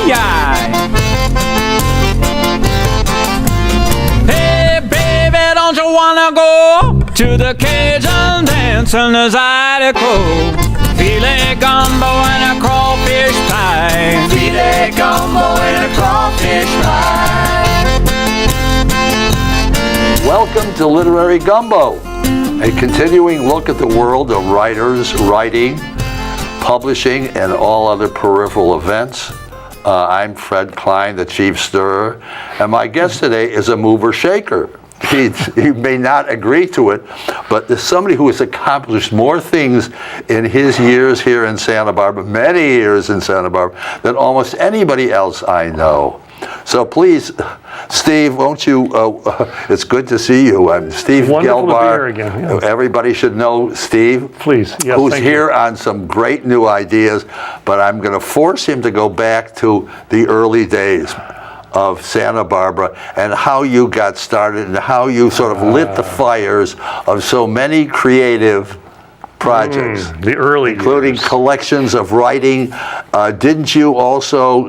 Hey, baby, don't you wanna go to the Cajun dance in the Zydeco? Filet gumbo and a crawfish pie. Filet gumbo and a crawfish pie. Welcome to Literary Gumbo, a continuing look at the world of writers, writing, publishing, and all other peripheral events. I'm Fred Klein, the chief stirrer, and my guest today is a mover shaker. He may not agree to it, but there's somebody who has accomplished more things in his years here in Santa Barbara, many years in Santa Barbara, than almost anybody else I know. So please, Steve, won't you, it's good to see you. I'm Steve Wonderful Gilbar. to be here again. Yeah. Everybody should know Steve. Please, yes, who's thank here you. on some great new ideas, but I'm going to force him to go back to the early days of Santa Barbara and how you got started and how you sort of lit the fires of so many creative projects, the early including years. collections of writing. Didn't you also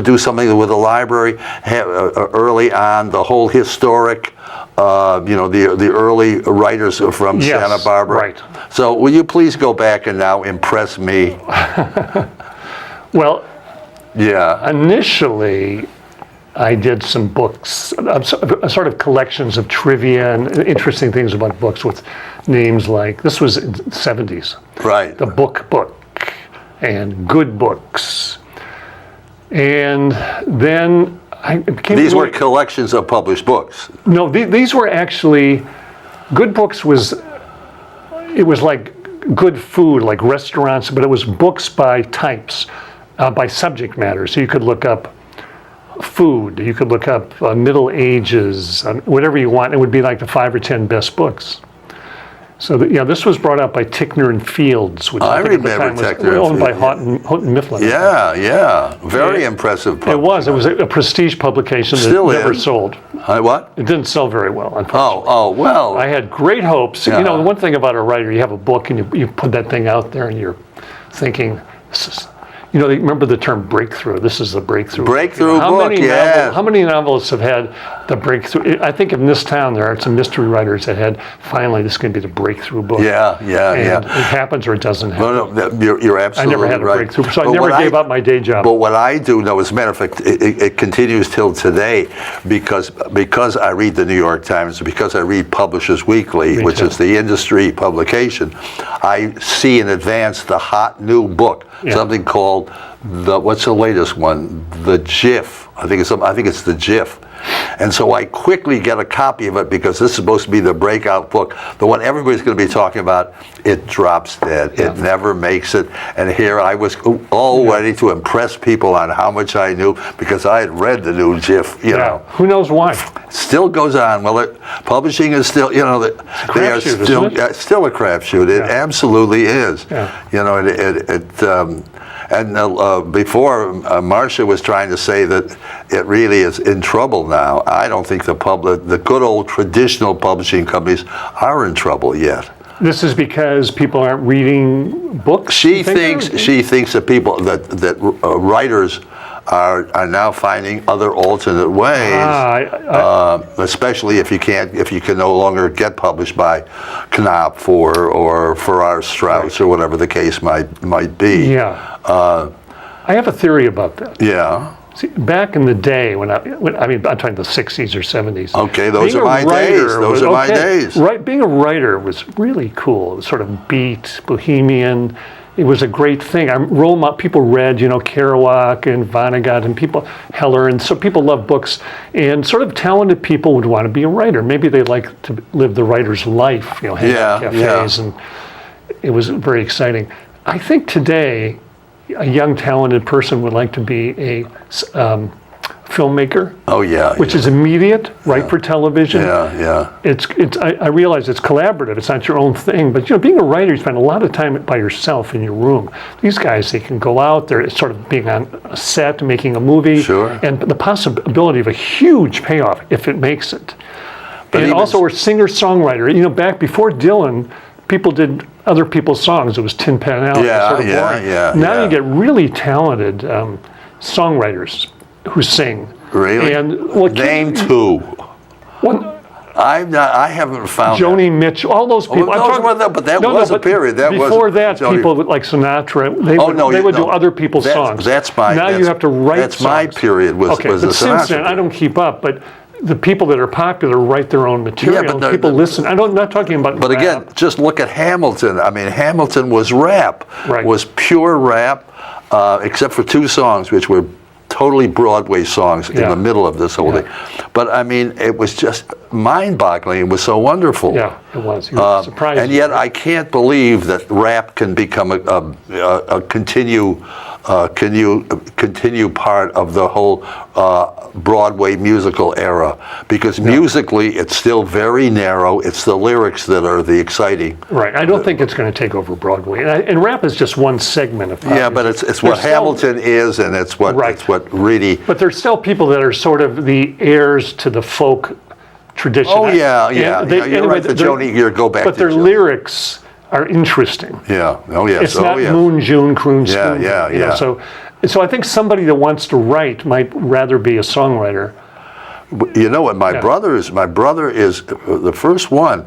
do something with the library early on? The whole historic, the early writers from Yes, Santa Barbara. right. So will you please go back and now impress me? Well, Yeah. Initially, I did some books, sort of collections of trivia and interesting things about books with names like, this was in the 70s, Right. the book and good books. And then I became... These were collections of published books. No, these were actually, good books it was like good food, like restaurants, but it was books by types, by subject matter. So you could look up food, you could look up Middle Ages, whatever you want. It would be like the 5 or 10 best books. So this was brought out by Tickner and Fields, which I think at the remember time was Tickner and owned by Fields. Houghton Mifflin. Yeah. Very impressive. It was a prestige publication that Still never is. sold. What? It didn't sell very well, unfortunately. Oh, well. I had great hopes. Yeah. You know, the one thing about a writer, you have a book and you put that thing out there and you're thinking, this is, remember the term breakthrough. This is the breakthrough. Breakthrough book, yeah. How many novelists have had the breakthrough? I think in this town there are some mystery writers that had, finally, this is going to be the breakthrough book. Yeah. And it happens or it doesn't happen. No, you're absolutely I never had a right. breakthrough, so I But never what gave up my day job. But what I do know, as a matter of fact, it continues till today, because I read the New York Times, because I read Publishers Weekly, which is the industry publication, I see in advance the hot new book, something called what's the latest one? The GIF. I think it's the GIF. And so I quickly get a copy of it because this is supposed to be the breakout book, the one everybody's going to be talking about. It drops dead. Yeah. It never makes it. And here I was all ready to impress people on how much I knew because I had read the new GIF. You know, who knows why? Still goes on. Well, publishing is still, they are still a crapshoot. It absolutely is. Yeah. Before Marcia was trying to say that it really is in trouble now. I don't think the good old traditional publishing companies are in trouble yet. This is because people aren't reading books. She thinks that writers are now finding other alternate ways, especially if you can no longer get published by Knopf or Farrar Straus or whatever the case might be. Yeah. I have a theory about that. Yeah. See, back in the day, I'm talking the 60s or 70s. Okay, those are my days. Right, being a writer was really cool. It was sort of beat, bohemian. It was a great thing. People read, Kerouac and Vonnegut and Heller, and so people loved books. And sort of talented people would want to be a writer. Maybe they like to live the writer's life, hang out in cafes, and it was very exciting. I think today, a young talented person would like to be a filmmaker. Oh yeah. Which is immediate, right, for television. Yeah. I realize it's collaborative. It's not your own thing, but being a writer, you spend a lot of time by yourself in your room. These guys, they can go out there, it's sort of being on a set, making a movie, and the possibility of a huge payoff if it makes it. But and also, we're singer-songwriter. Back before Dylan, people did other people's songs. It was Tin Pan Alley. Now you get really talented songwriters who sing. Really? And Name two. I haven't found Joni Mitchell, all those people. but that was a period. Before that, people like Sinatra, they would do other people's songs. Now you have to write songs. That's my period. Was the but Sinatra since then, I don't keep up, but the people that are popular write their own material. Yeah, people listen. I'm not talking about But rap. again, just look at Hamilton. I mean, Hamilton was rap. Right. Was pure rap, except for two songs, which were totally Broadway songs in the middle of this whole thing. But I mean, it was just mind-boggling. It was so wonderful. Yeah, it was. You were surprised. And yet, I can't believe that rap can become a continue part of the whole Broadway musical era, because musically it's still very narrow. It's the lyrics that are the exciting. Right. I don't think it's going to take over Broadway. And rap is just one segment of pop. Yeah, but it's what Hamilton is, and it's what really. But there's still people that are sort of the heirs to the folk tradition. Oh yeah. You're right. You go back. But their lyrics are interesting. Yeah. Oh yes. It's not Moon, June, Croon, Spoon. Yeah. So I think somebody that wants to write might rather be a songwriter. You know what? My brother is the first one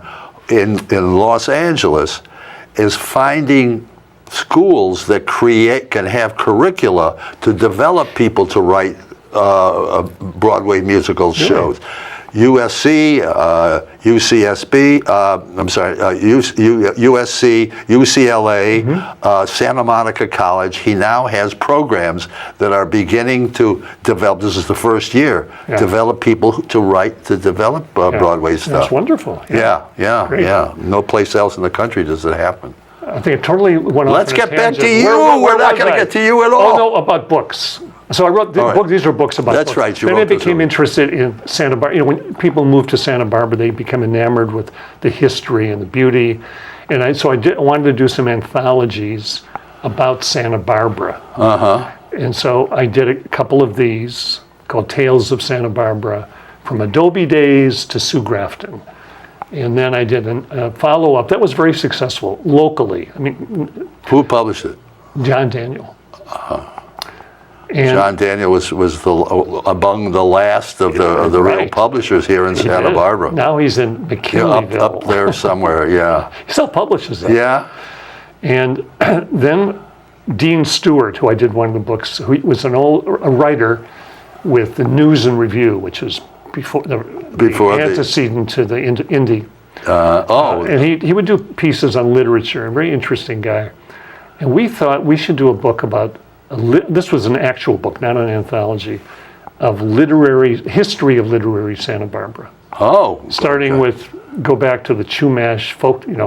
in Los Angeles is finding schools that can have curricula to develop people to write Broadway musical shows. USC, UCSB, USC, UCLA, Santa Monica College. He now has programs that are beginning to develop. This is the first year. Develop people to develop Broadway stuff. That's wonderful. Yeah. No place else in the country does it happen. I think it totally went off. Let's get back to you. We're not going to get to you at all. Oh no, about books. So I wrote these are books about books. That's right. Then I became interested in Santa Barbara. When people move to Santa Barbara, they become enamored with the history and the beauty. And I wanted to do some anthologies about Santa Barbara. And so I did a couple of these called Tales of Santa Barbara, from Adobe Days to Sue Grafton. And then I did a follow-up that was very successful locally. I mean, who published it? John Daniel. John Daniel was among the last of the real publishers here in Santa Barbara. Now he's in McKinleyville. Up there somewhere, yeah. He still publishes that. Yeah. And then Dean Stewart, who I did one of the books, who was a writer with the News and Review, which was before the antecedent to the Indie. And he would do pieces on literature, a very interesting guy. And we thought we should do a book about, this was an actual book, not an anthology, of history of literary Santa Barbara. Starting with, go back to the Chumash folk, you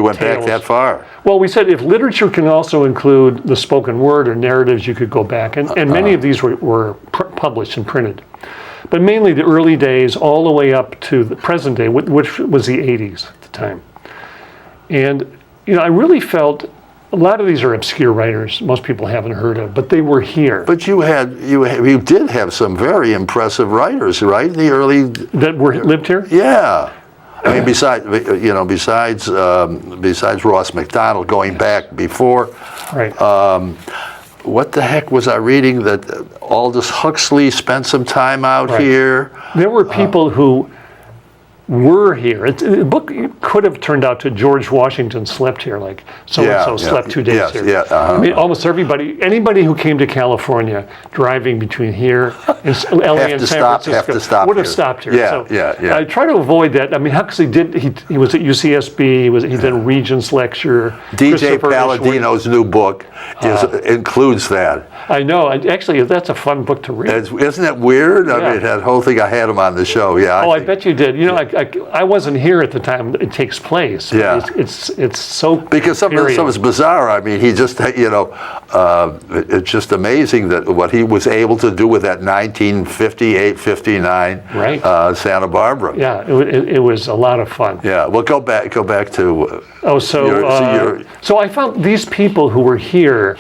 went tales. back that far? Well, we said if literature can also include the spoken word or narratives, you could go back. And many of these were published and printed. But mainly the early days all the way up to the present day, which was the 80s at the time. And, I really felt a lot of these are obscure writers most people haven't heard of, but they were here. But you did have some very impressive writers, right? In the early... That lived here? Yeah. I mean, besides Ross McDonald, going back before... Right. What the heck was I reading that Aldous Huxley spent some time out here? There were people who were here. The book could have turned out to George Washington slept here, like so-and-so slept 2 days here. I mean, almost anybody who came to California driving between here and LA and San Francisco would have stopped here. I try to avoid that. I mean, Huxley he was at UCSB, he did a Regents lecture. DJ Palladino's new book includes that. I know. Actually, that's a fun book to read. Isn't it weird? I mean, that whole thing, I had him on the show. I bet you did. I wasn't here at the time it takes place. Yeah. It's so because some of it's bizarre. I mean, he just it's just amazing that what he was able to do with that 1958-59 Santa Barbara. Yeah, it was a lot of fun. Yeah. Well, go back to. So I found these people who were here,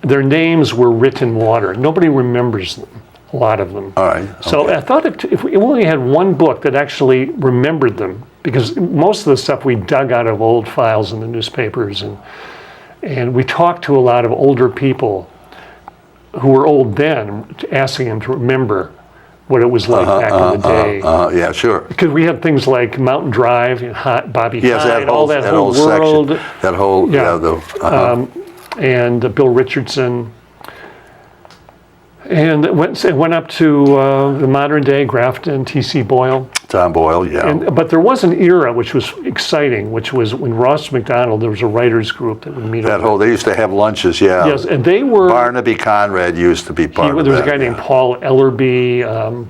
their names were written in water. Nobody remembers them. A lot of them. All right. So I thought if we only had one book that actually remembered them, because most of the stuff we dug out of old files in the newspapers, and we talked to a lot of older people who were old then, asking them to remember what it was like back in the day. Yeah, sure. Because we had things like Mountain Drive, and Bobby Yes, Hyde, all that whole world. section. That whole, And Bill Richardson. And it went up to the modern day, Grafton, T.C. Boyle. Tom Boyle, yeah. But there was an era which was exciting, which was when Ross McDonald, there was a writers group that would meet That whole, they used to have lunches, yeah. Yes, and they were... Barnaby Conrad used to be part of that. There was a guy named Paul Ellerby.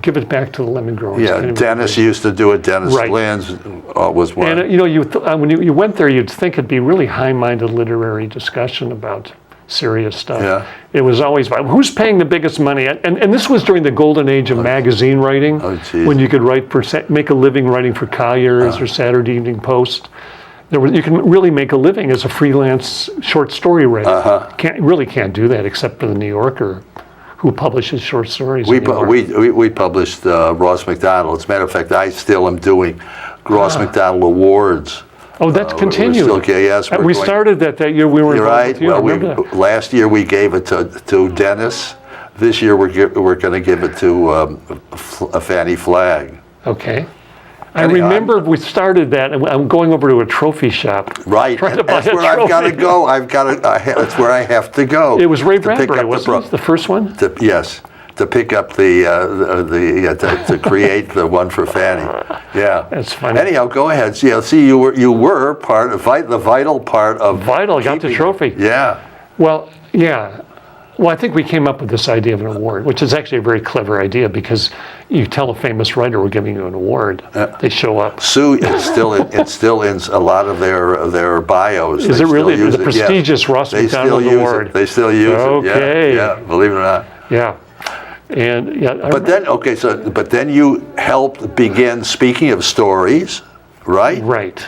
Give it back to the Lemon Growers. Yeah, Dennis used to do it. Dennis Lynn's was one. And when you went there, you'd think it'd be really high-minded literary discussion about serious stuff. Yeah. It was always about who's paying the biggest money, and this was during the golden age of magazine writing, when you could make a living writing for Collier's or Saturday Evening Post. You can really make a living as a freelance short story writer. Can't do that except for the New Yorker, who publishes short stories. We published Ross McDonald. As a matter of fact, I still am doing Ross McDonald Awards. Oh, that's continued. Yes, we started that year. We were involved with you. Well, last year we gave it to Dennis. This year we're going to give it to Fannie Flagg. Okay. I remember we started that, and I'm going over to a trophy shop. Right. That's where I've got to go. That's where I have to go. It was Ray Bradbury, wasn't it? The first one? Yes. To pick up to create the one for Fannie. Yeah. That's funny. Anyhow, go ahead. See, you were part of the vital part of got the trophy. Yeah. Well, yeah. Well, I think we came up with this idea of an award, which is actually a very clever idea because you tell a famous writer we're giving you an award, they show up. Sue, it's still in a lot of their bios. Is it really the prestigious Ross McDonald Award? They still use it. Okay. Yeah, believe it or not. Yeah. And but then you helped begin Speaking of Stories, right? Right.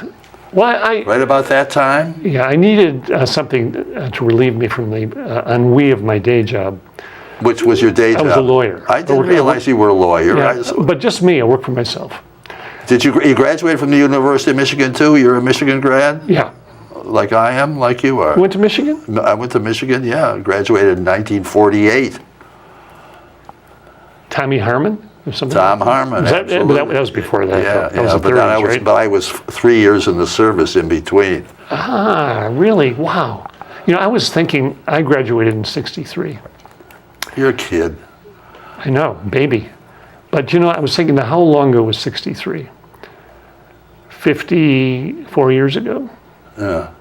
Well, right about that time. Yeah, I needed something to relieve me from the ennui of my day job. Which was your day job? I was a lawyer. I didn't realize you were a lawyer. Yeah, but just me. I work for myself. Did you graduate from the University of Michigan too? You're a Michigan grad? Yeah. Like I am, like you are. You went to Michigan? No, I went to Michigan. Yeah, graduated in 1948. Tommy Harmon? Or something? Tom Harmon, absolutely. That was before that. Yeah, that was the 30s, right? But I was 3 years in the service in between. Ah, really? Wow. I was thinking, I graduated in 63. You're a kid. I know, baby. But I was thinking, how long ago was 63? 54 years ago? Yeah.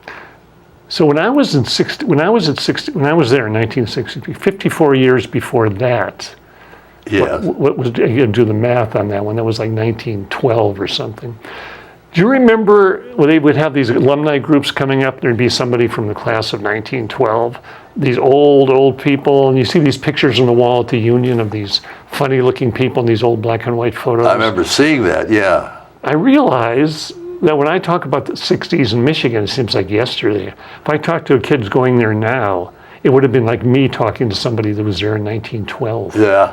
So when I was there in 1963, 54 years before that. Yeah. What was, you do the math on that one, that was like 1912 or something. Do you remember when they would have these alumni groups coming up, there'd be somebody from the class of 1912, these old people, and you see these pictures on the wall at the Union of these funny looking people in these old black and white photos. I remember seeing that, yeah. I realize that when I talk about the 60s in Michigan, it seems like yesterday. If I talk to kids going there now, it would have been like me talking to somebody that was there in 1912. Yeah.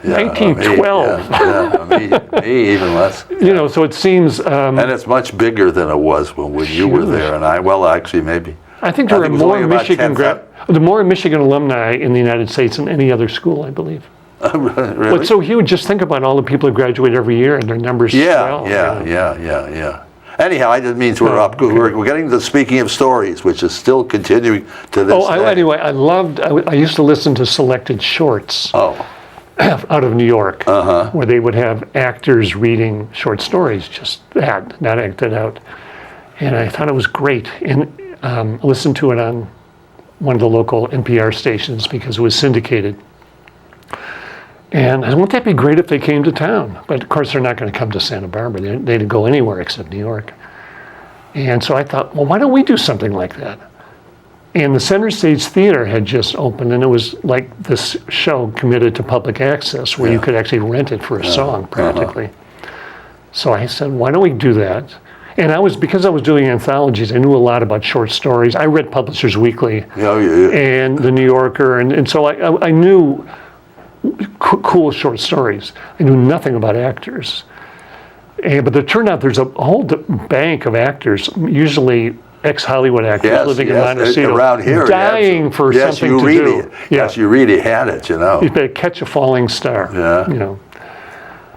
1912. Me even less. So it seems... and it's much bigger than it was when you were there, and actually maybe. I think there are more Michigan alumni in the United States than any other school, I believe. Really? What's so huge, just think about all the people who graduate every year and their numbers swell. Yeah. Anyhow, I didn't mean to interrupt. Okay. We're getting to Speaking of Stories, which is still continuing to this day. Anyway, I used to listen to selected shorts out of New York, where they would have actors reading short stories, just that, not acted out. And I thought it was great. And I listened to it on one of the local NPR stations because it was syndicated. And I said, wouldn't that be great if they came to town? But of course, they're not going to come to Santa Barbara. They didn't go anywhere except New York. And so I thought, well, why don't we do something like that? And the Center Stage Theater had just opened, and it was like this show committed to public access where you could actually rent it for a song practically. So I said, why don't we do that? And because I was doing anthologies, I knew a lot about short stories. I read Publishers Weekly and The New Yorker, and so I knew cool short stories. I knew nothing about actors. But it turned out there's a whole bank of actors, usually ex-Hollywood actors Yes, living in yes, Montecito, around here, dying for yes, something you to really, do. Yes, you really had it, you know. You better catch a falling star. Yeah. You know.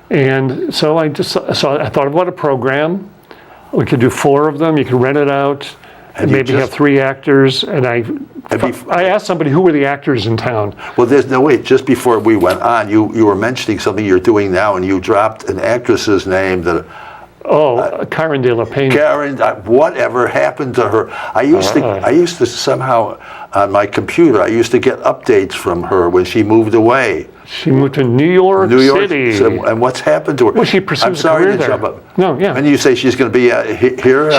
And so I thought about a program. We could do 4 of them. You could rent it out. And maybe have 3 actors. And I asked somebody who were the actors in town. Well, there's no wait. Just before we went on, you were mentioning something you're doing now, and you dropped an actress's name that. Karen de la Peña. Karen, whatever happened to her? I used to somehow on my computer. I used to get updates from her when she moved away. She moved to New York City. So, and what's happened to her? Well, she pursued I'm sorry a career to there. jump up. No, yeah. And you say she's going to be here?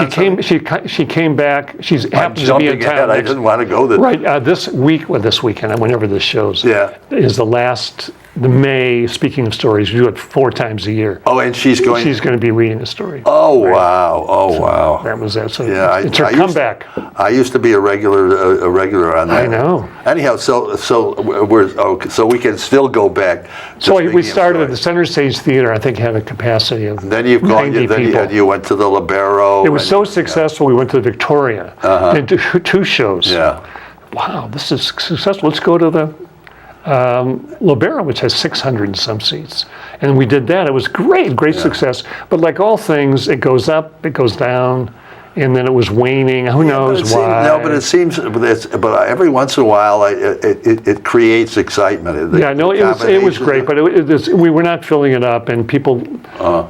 She came back. She's happens to be in town. I didn't want to go there. Right. This weekend, whenever this shows. Yeah. Is the May. Speaking of stories, we do it 4 times a year. Oh, and she's going to be reading a story. Oh, right. Wow! Oh, wow! That was that. So yeah, it's her comeback. I used to be a regular on that. I know. Anyhow, so we can still go back. So we started at the Center Stage Theater. I think had a capacity of. Then you went to the Libero. It was so successful. We went to the Victoria and did 2 shows. Yeah. Wow, this is successful. Let's go to the Libero, which has 600 and some seats. And we did that. It was great success. But like all things, it goes up, it goes down, and then it was waning. Who knows why? But it seems, but every once in a while, it creates excitement. It was great, but we were not filling it up, and people,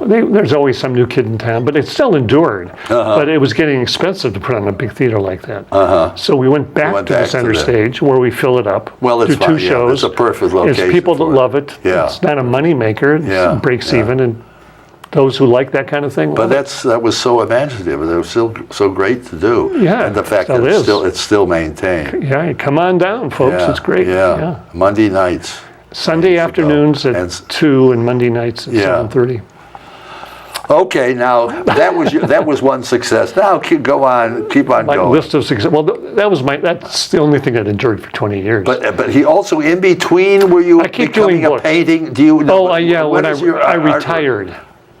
there's always some new kid in town, but it still endured. But it was getting expensive to put on a big theater like that. So we went back to the Center Stage where we fill it up. Well, it's do 2 shows. It's a perfect location. It's people that love it. Yeah. It's not a money maker. It breaks even, and those who like that kind of thing. But that was so imaginative. It was still so great to do. Yeah, and the fact that it's still maintained. Yeah, come on down, folks. Yeah, it's great. Yeah. Monday nights. Sunday afternoons at 2 and Monday nights at 7:30. Okay, now that was one success. Now keep on going. List of success. Well, that's the only thing that endured for 20 years. But he also in between. Were you becoming a painting? Do you know? When I retired.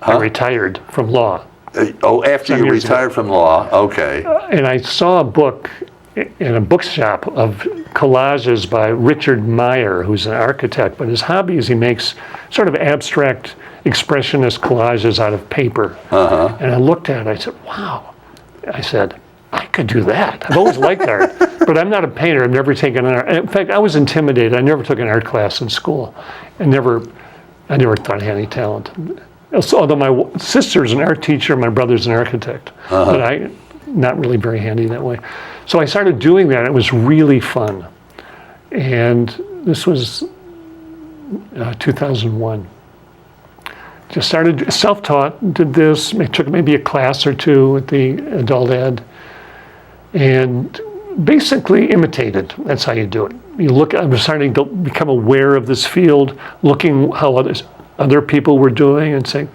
I retired from law. After you retired from law, okay. And I saw a book in a bookshop of collages by Richard Meyer, who's an architect, but his hobby is he makes sort of abstract expressionist collages out of paper. And I looked at it, I said, wow. I said, I could do that. I've always liked art, but I'm not a painter. I've never taken an art. In fact, I was intimidated. I never took an art class in school. I never thought I had any talent. Although my sister's an art teacher, my brother's an architect, but I'm not really very handy that way. So I started doing that. It was really fun. And this was 2001. Just started self-taught, did this, took maybe a class or 2 at the adult ed, and basically imitated. That's how you do it. I was starting to become aware of this field, looking how other people were doing and saying,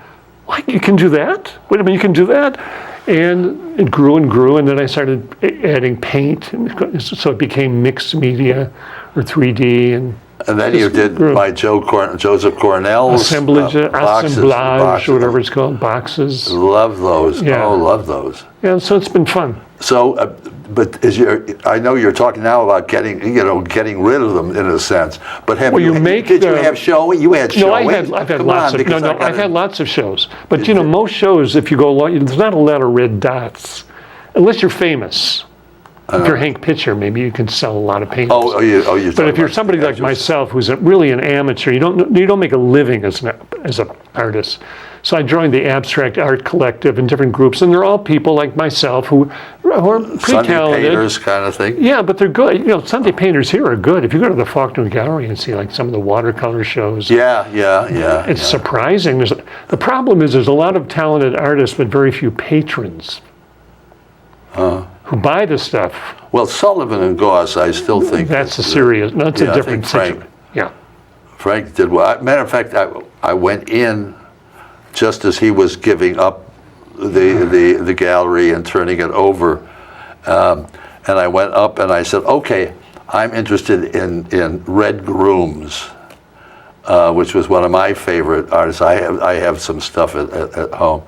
what, you can do that? Wait a minute, you can do that? And it grew and grew, and then I started adding paint, and so it became mixed media or 3D. And then you did by Joseph Cornell's assemblage, or whatever it's called, boxes. Love those. Yeah. Oh, love those. Yeah, so it's been fun. So, but I know you're talking now about getting rid of them in a sense. But did you have showing? You had showing. No, I've had lots of. I've had lots of shows. But most shows, if you go along, there's not a lot of red dots, unless you're famous. If you're Hank Pitcher, maybe you can sell a lot of paintings. But if you're somebody like myself, who's really an amateur, you don't make a living as an artist. So I joined the Abstract Art Collective and different groups, and they're all people like myself who are pretty Sunday talented. Painters kind of thing. Yeah, but they're good. Sunday painters here are good. If you go to the Faulkner Gallery and see like some of the watercolor shows. Yeah. It's surprising. The problem is there's a lot of talented artists, but very few patrons. Who buy the stuff. Well, Sullivan and Goss, I still think that's a different Frank. Yeah. Frank did well. Matter of fact, I went in just as he was giving up the gallery and turning it over, and I went up and I said, "Okay, I'm interested in Red Grooms," which was one of my favorite artists. I have some stuff at home.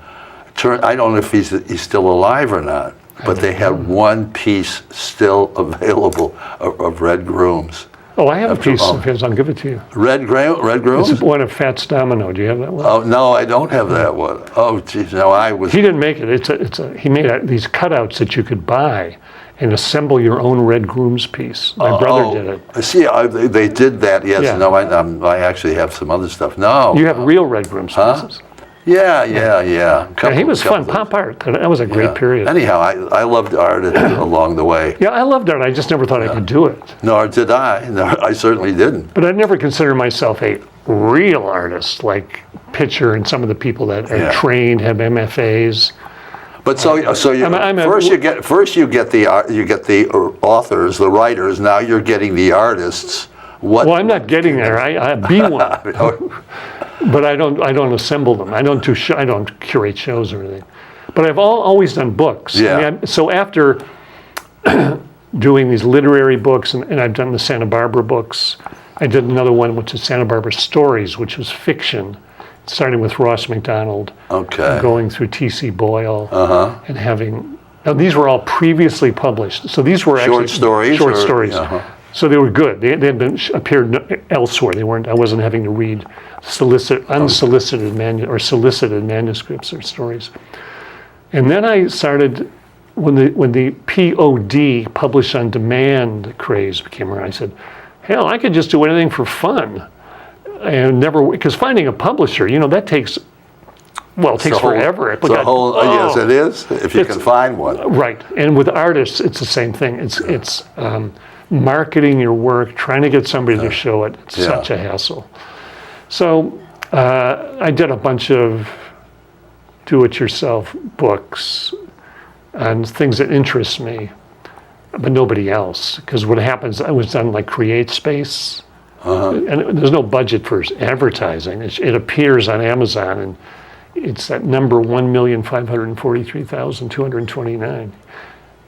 I don't know if he's still alive or not. but they had one piece still available of Red Grooms. Oh, I have a piece of his. I'll give it to you. Red Grooms? It's one of Fats Domino. Do you have that one? Oh, no, I don't have that one. Oh, geez, no, I was... He didn't make it. He made these cutouts that you could buy and assemble your own Red Grooms piece. My brother did it. I see, they did that, yes. Yeah. No, I actually have some other stuff. No. You have real Red Grooms pieces. Yeah. Yeah, he was fun. Pop art. That was a great period. Anyhow, I loved art along the way. Yeah, I loved art. I just never thought I could do it. Nor did I. No, I certainly didn't. But I never considered myself a real artist, like Pitcher and some of the people that are trained, have MFAs. But first you get the authors, the writers. Now you're getting the artists. Well, I'm not getting there. I be one. But I don't assemble them. I don't curate shows or anything. But I've always done books. Yeah. I mean, so after doing these literary books, and I've done the Santa Barbara books, I did another one, which is Santa Barbara Stories, which was fiction, starting with Ross McDonald, going through T.C. Boyle, and having. Now these were all previously published. So these were actually short stories. So they were good. They had been appeared elsewhere. They weren't. I wasn't having to read unsolicited solicited manuscripts or stories. And then I started when the POD, publish on demand craze came around. I said, hell, I could just do anything for fun, and because finding a publisher, that takes. Well, it takes forever. Yes, it is. If you can find one. Right, and with artists, it's the same thing. It's marketing your work, trying to get somebody to show it. It's such a hassle. So I did a bunch of do-it-yourself books and things that interest me, but nobody else. Because what happens, I was done like Create Space, and there's no budget for advertising. It appears on Amazon, and it's that number 1,543,229.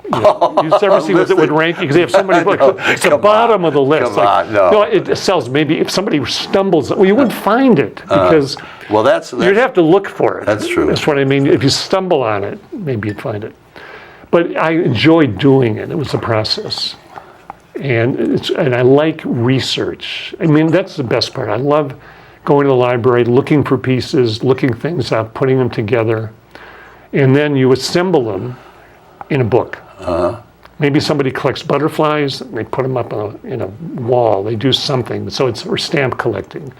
You've ever seen what it would rank? Because they have so many books. It's the bottom of the list. It sells maybe if somebody stumbles. Well, you wouldn't find it because you'd have to look for it. That's true. That's what I mean. If you stumble on it, maybe you'd find it. But I enjoyed doing it. It was a process, and I like research. I mean, that's the best part. I love going to the library, looking for pieces, looking things up, putting them together, and then you assemble them in a book. Maybe somebody collects butterflies, and they put them up in a wall. They do something. So it's stamp collecting.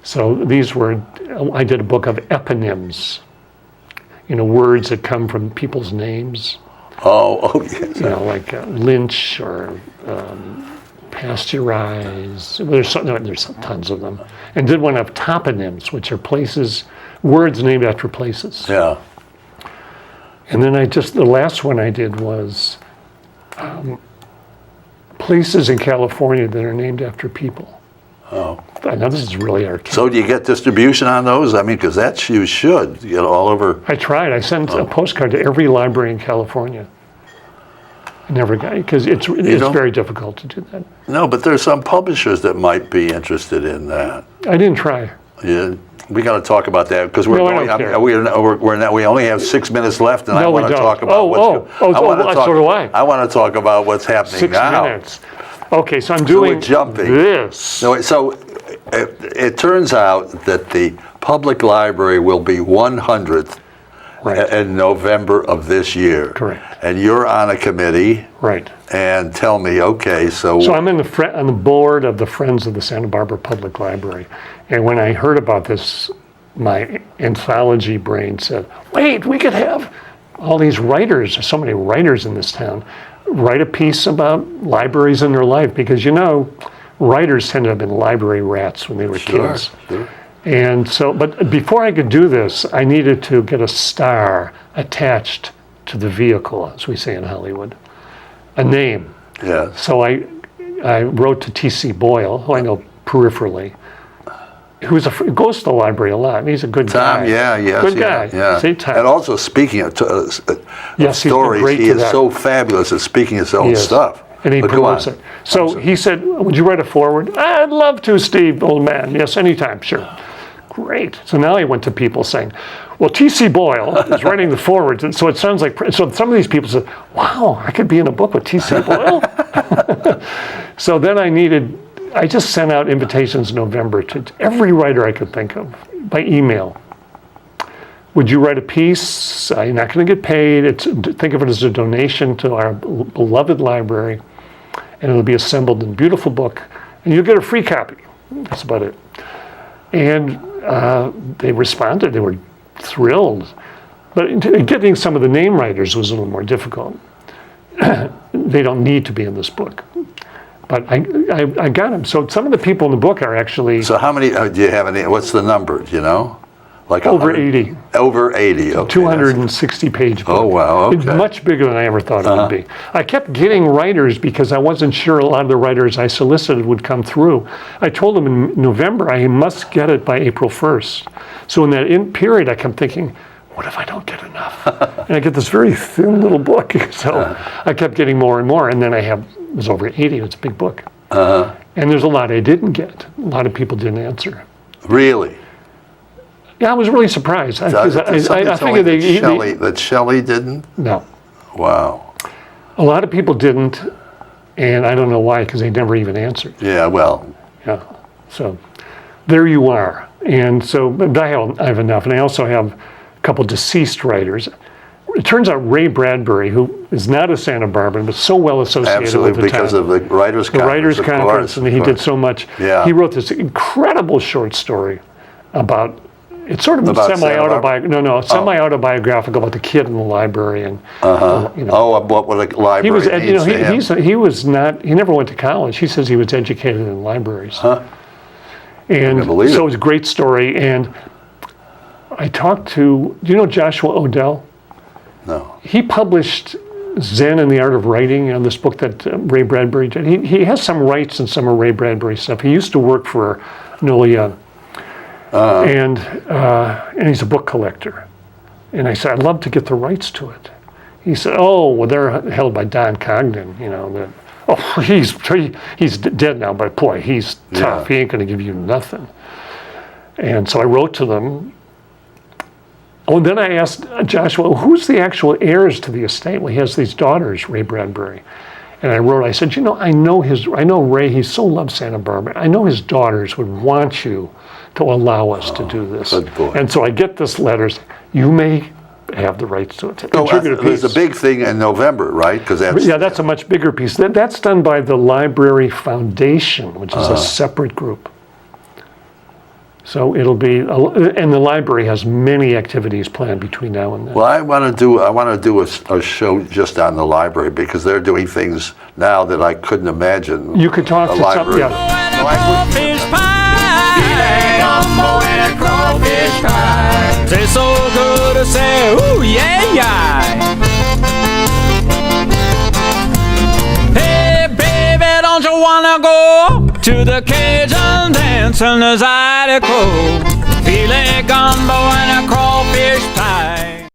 So I did a book of eponyms, words that come from people's names. Oh, yes. Like lynch or pasteurize. There's tons of them. And did one of toponyms, which are places, words named after places. Yeah. And then the last one I did was places in California that are named after people. Oh. I know this is really archaic. So do you get distribution on those? I mean, because you should get all over. I tried. I sent a postcard to every library in California. I never got it because it's very difficult to do that. No, but there's some publishers that might be interested in that. I didn't try. Yeah. We got to talk about that because we only have 6 minutes left, and I want to talk about so do I. I want to talk about what's happening now. 6 minutes. Okay, so I'm doing this. No, so it turns out that the public library will be 100th in November of this year. Correct. And you're on a committee. Right. And tell me, okay, so I'm on the board of the Friends of the Santa Barbara Public Library. And when I heard about this, my anthology brain said, wait, we could have all these writers, there's so many writers in this town, write a piece about libraries in their life. Because, writers tend to have been library rats when they were kids. Sure. And so, but before I could do this, I needed to get a star attached to the vehicle, as we say in Hollywood, a name. Yeah. So I wrote to T.C. Boyle, who I know peripherally, who goes to the library a lot. He's a good guy. Good guy. Yeah. Say Tom. And also speaking of stories, he is so fabulous at speaking his own stuff. And he promotes it. So he said, would you write a foreword? I'd love to, Steve, old man. Yes, anytime, sure. great. So now I went to people saying, well, T.C. Boyle is writing the forwards. And so it sounds like, so some of these people said, wow, I could be in a book with T.C. Boyle? So then I just sent out invitations in November to every writer I could think of by email. Would you write a piece? You're not going to get paid. Think of it as a donation to our beloved library, and it'll be assembled in a beautiful book, and you'll get a free copy. That's about it. And they responded. They were thrilled. But getting some of the name writers was a little more difficult. They don't need to be in this book. But I got them. So some of the people in the book are actually... So how many, do you have any, what's the number, do you know? Like over 80. Over 80, okay. 260-page book. Oh, wow, okay. It's much bigger than I ever thought it would be. I kept getting writers because I wasn't sure a lot of the writers I solicited would come through. I told them in November I must get it by April 1st. So in that period, I kept thinking, what if I don't get enough? And I get this very thin little book. So I kept getting more and more. And then it was over 80. It's a big book. And there's a lot I didn't get. A lot of people didn't answer. Really? Yeah, I was really surprised. I figured that Shelley didn't? No. Wow. A lot of people didn't, and I don't know why, because they never even answered. Yeah, well. Yeah. So there you are. And so but I have enough. And I also have a couple deceased writers. It turns out Ray Bradbury, who is not a Santa Barbara, but so well associated with the because town, of the Writers' Conference. The Writers' Conference, and he did so much. Yeah. He wrote this incredible short story about... It's sort of semi-autobiographical about the kid in the library and what a library he was needs he never went to college. He says he was educated in libraries. And so it was a great story. And I talked to, do you know Joshua Odell? No. He published Zen and the Art of Writing, this book that Ray Bradbury did. He has some rights in some of Ray Bradbury's stuff. He used to work for Nola Young. And he's a book collector. And I said, I'd love to get the rights to it. He said, oh, well, they're held by Don Cogden, he's dead now, but boy, he's tough. He ain't going to give you nothing. And so I wrote to them. Oh, and then I asked Joshua, who's the actual heirs to the estate? Well, he has these daughters, Ray Bradbury. And I said, I know Ray, he so loves Santa Barbara. I know his daughters would want you to allow us to do this. Good boy. And so I get this letter, you may have the rights to it. There's a big thing in November, right? That's a much bigger piece. That's done by the Library Foundation, which is a separate group. So it'll be, and the library has many activities planned between now and then. Well, I want to do a show just on the library because they're doing things now that I couldn't imagine. You could talk to some, Gumbo and crawfish pie. Tastes so good to say, ooh, yeah, yeah. Hey, baby, don't you wanna go to the Cajun dance in the Zydeco? Filet gumbo and a crawfish pie.